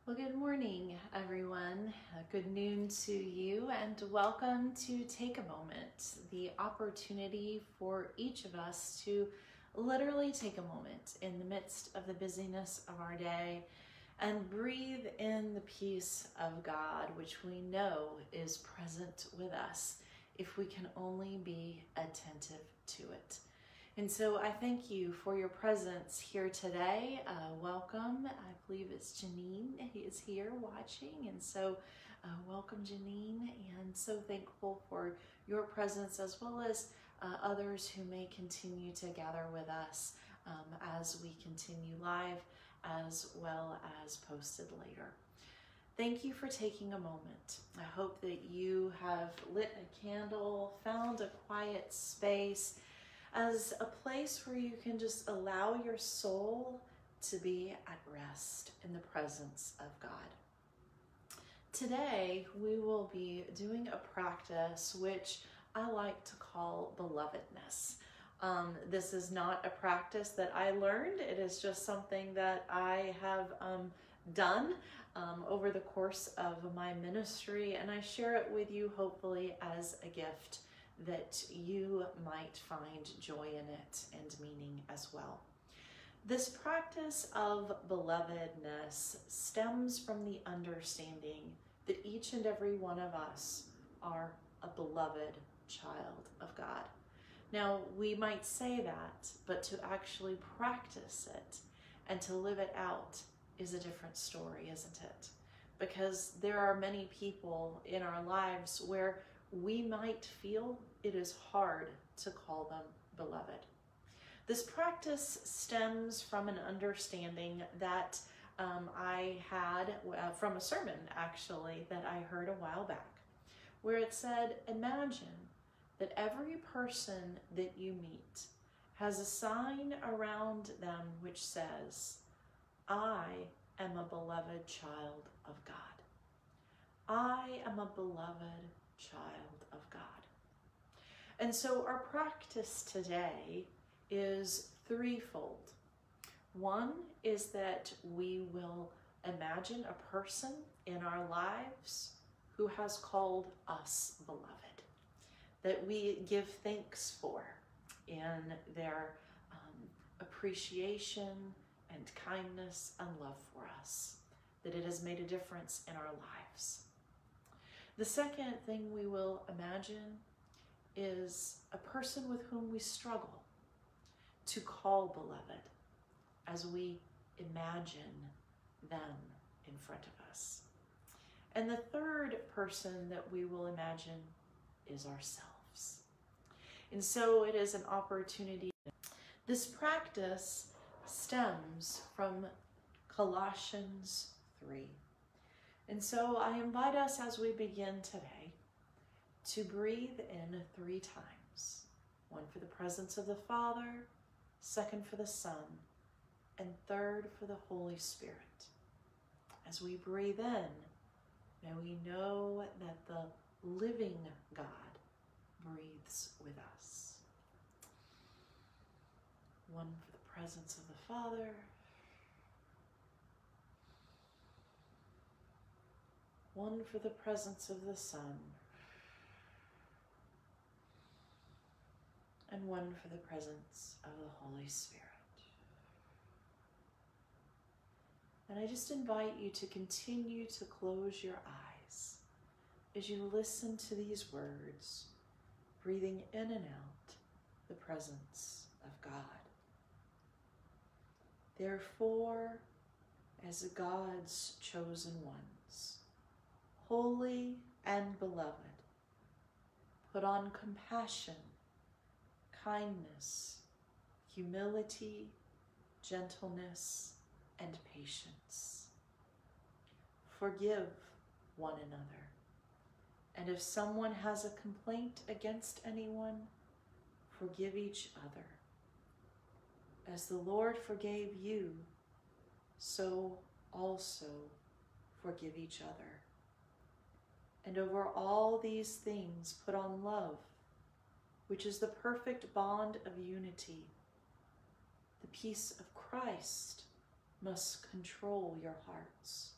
Well, good morning, everyone. Good noon to you, and welcome to Take a Moment, the opportunity for each of us to literally take a moment in the midst of the busyness of our day and breathe in the peace of God, which we know is present with us if we can only be attentive to it. And so I thank you for your presence here today. Welcome. I believe it's Janine is here watching. And so welcome, Janine. And so thankful for your presence as well as others who may continue to gather with us as we continue live as well as posted later. Thank you for taking a moment. I hope that you have lit a candle, found a quiet space, as a place where you can just allow your soul to be at rest in the presence of God. Today, we will be doing a practice which I like to call belovedness. This is not a practice that I learned. It is just something that I have done over the course of my ministry, and I share it with you hopefully as a gift that you might find joy in it and meaning as well. This practice of belovedness stems from the understanding that each and every one of us are a beloved child of God. Now, we might say that, but to actually practice it and to live it out is a different story, isn't it? Because there are many people in our lives where we might feel it is hard to call them beloved. This practice stems from an understanding that I had from a sermon, actually, that I heard a while back, where it said, imagine that every person that you meet has a sign around them which says, I am a beloved child of God. I am a beloved child of God. And so our practice today is threefold. One is that we will imagine a person in our lives who has called us beloved, that we give thanks for in their appreciation and kindness and love for us, that it has made a difference in our lives. The second thing we will imagine is a person with whom we struggle to call beloved as we imagine them in front of us. And the third person that we will imagine is ourselves. And so it is an opportunity. This practice stems from Colossians 3. And so I invite us as we begin today to breathe in 3 times. One for the presence of the Father, second for the Son, and third for the Holy Spirit. As we breathe in, may we know that the living God breathes with us. One for the presence of the Father, one for the presence of the Son, and one for the presence of the Holy Spirit. And I just invite you to continue to close your eyes as you listen to these words, breathing in and out the presence of God. Therefore, as God's chosen ones, holy and beloved, put on compassion, kindness, humility, gentleness, and patience. Forgive one another. And if someone has a complaint against anyone, forgive each other. As the Lord forgave you, so also forgive each other. And over all these things put on love, which is the perfect bond of unity. The peace of Christ must control your hearts,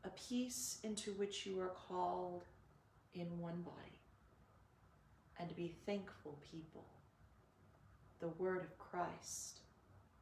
a peace into which you are called in one body, and to be thankful people. The word of Christ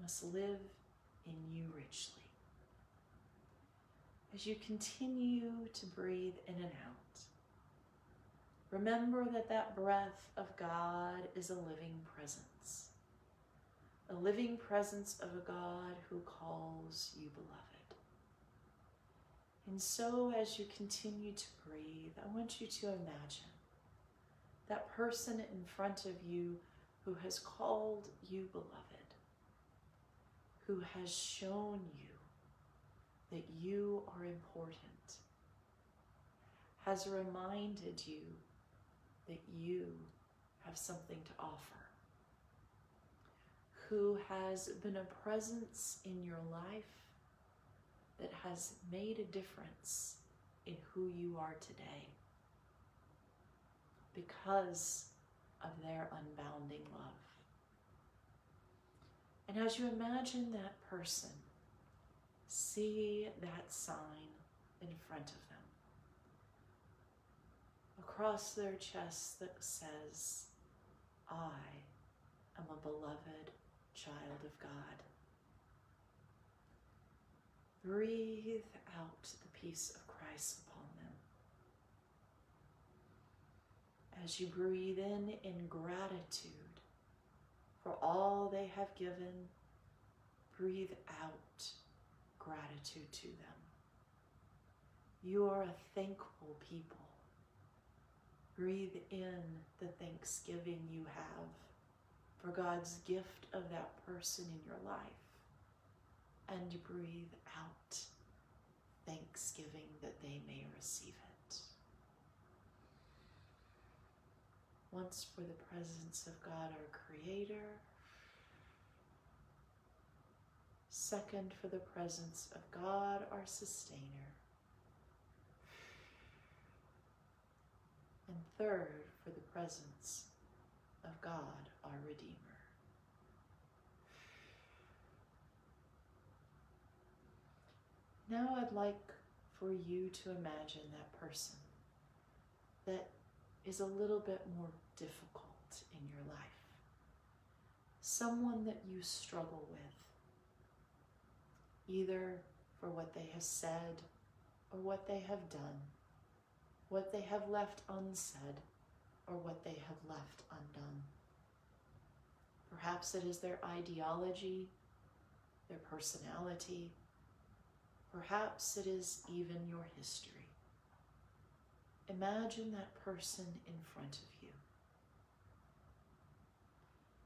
must live in you richly. As you continue to breathe in and out, remember that that breath of God is a living presence of a God who calls you beloved. And so as you continue to breathe, I want you to imagine that person in front of you who has called you beloved, who has shown you that you are important, has reminded you that you have something to offer, who has been a presence in your life that has made a difference in who you are today because of their unbounding love. And as you imagine that person, see that sign in front of them, across their chest that says, I am a beloved child of God. Breathe out the peace of Christ upon them. As you breathe in gratitude for all they have given, breathe out gratitude to them. You are a thankful people. Breathe in the thanksgiving you have for God's gift of that person in your life, and breathe out thanksgiving that they may receive it. Once for the presence of God, our Creator. Second, for the presence of God, our Sustainer. And third, for the presence of God, our Redeemer. Now I'd like for you to imagine that person that is a little bit more difficult in your life. Someone that you struggle with, either for what they have said or what they have done, what they have left unsaid or what they have left undone. Perhaps it is their ideology, their personality. Perhaps it is even your history. Imagine that person in front of you.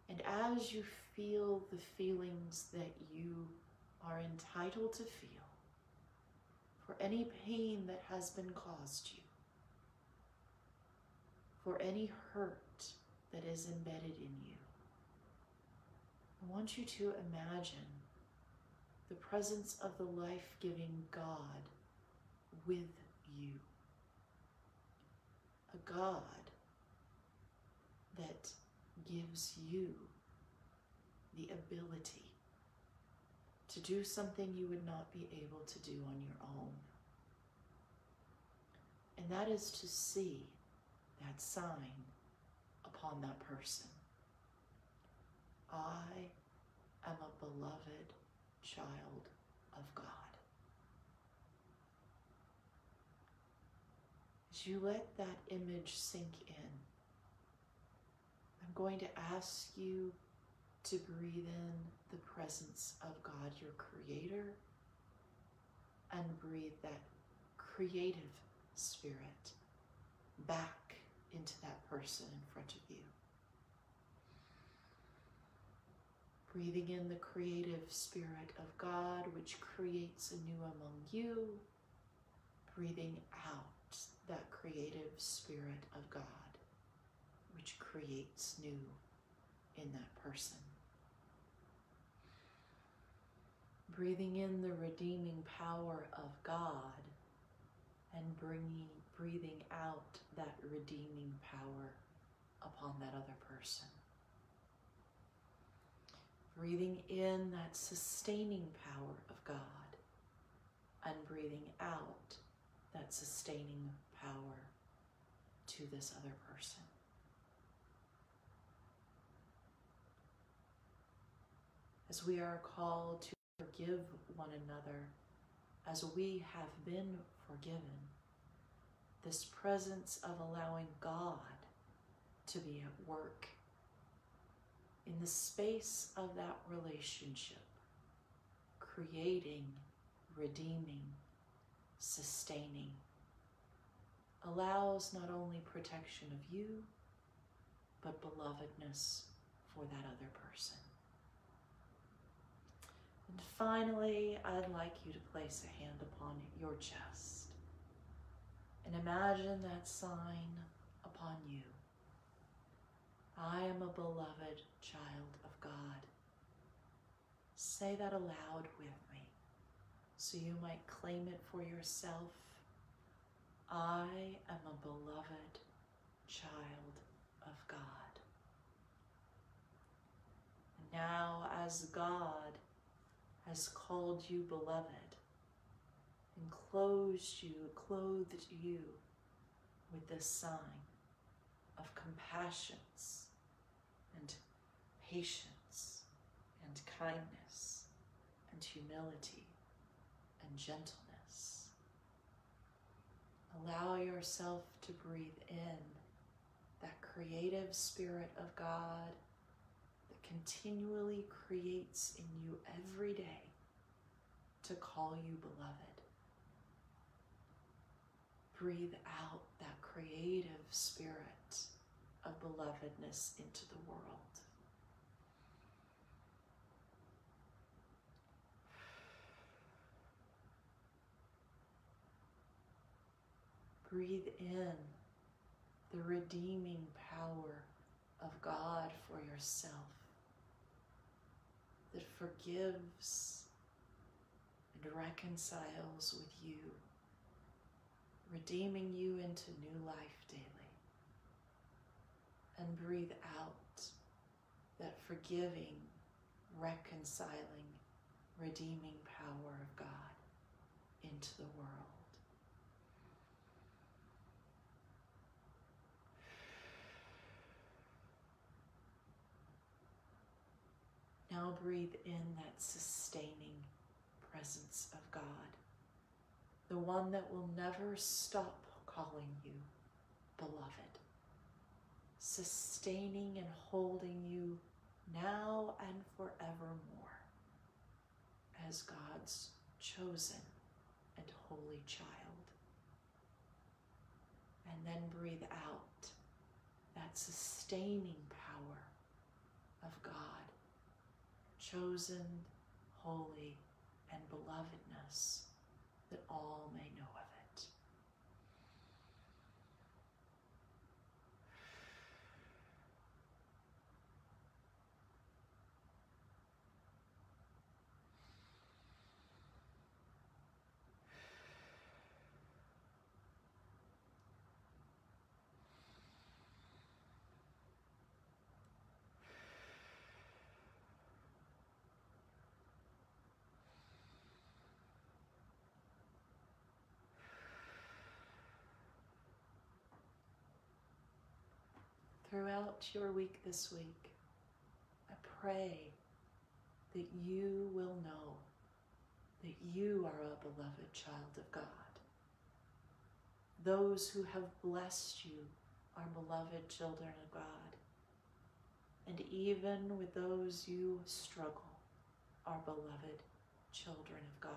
And as you feel the feelings that you are entitled to feel, for any pain that has been caused you, for any hurt that is embedded in you, I want you to imagine the presence of the life-giving God with you. A God that gives you the ability to do something you would not be able to do on your own. And that is to see that sign upon that person. I am a beloved child of God. As you let that image sink in, I'm going to ask you to breathe in the presence of God, your Creator, and breathe that creative spirit back into that person in front of you. Breathing in the creative spirit of God, which creates anew among you. Breathing out that creative spirit of God, which creates new in that person. Breathing in the redeeming power of God and breathing out that redeeming power upon that other person. Breathing in that sustaining power of God and breathing out that sustaining power to this other person. As we are called to forgive one another as we have been forgiven, this presence of allowing God to be at work in the space of that relationship, creating, redeeming, sustaining, allows not only protection of you, but belovedness for that other person. And finally, I'd like you to place a hand upon your chest and imagine that sign upon you. I am a beloved child of God. Say that aloud with me so you might claim it for yourself. I am a beloved child of God. And now, as God has called you beloved and clothed you with this sign of compassions and patience and kindness and humility and gentleness, allow yourself to breathe in that creative spirit of God that continually creates in you every day to call you beloved. Breathe out that creative spirit of belovedness into the world. Breathe in the redeeming power of God for yourself that forgives and reconciles with you, redeeming you into new life daily. And breathe out that forgiving, reconciling, redeeming power of God into the world. Now breathe in that sustaining presence of God, the one that will never stop calling you beloved, sustaining and holding you now and forevermore as God's chosen and holy child. And then breathe out that sustaining power of God, chosen, holy, and belovedness, that all may know of it. Throughout your week this week, I pray that you will know that you are a beloved child of God. Those who have blessed you are beloved children of God. And even with those you struggle are beloved children of God.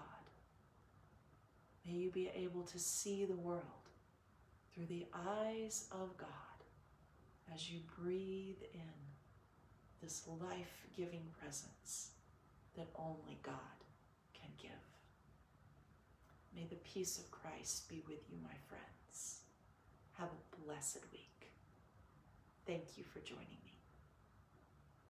May you be able to see the world through the eyes of God as you breathe in this life-giving presence that only God can give. May the peace of Christ be with you, my friends. Have a blessed week. Thank you for joining me.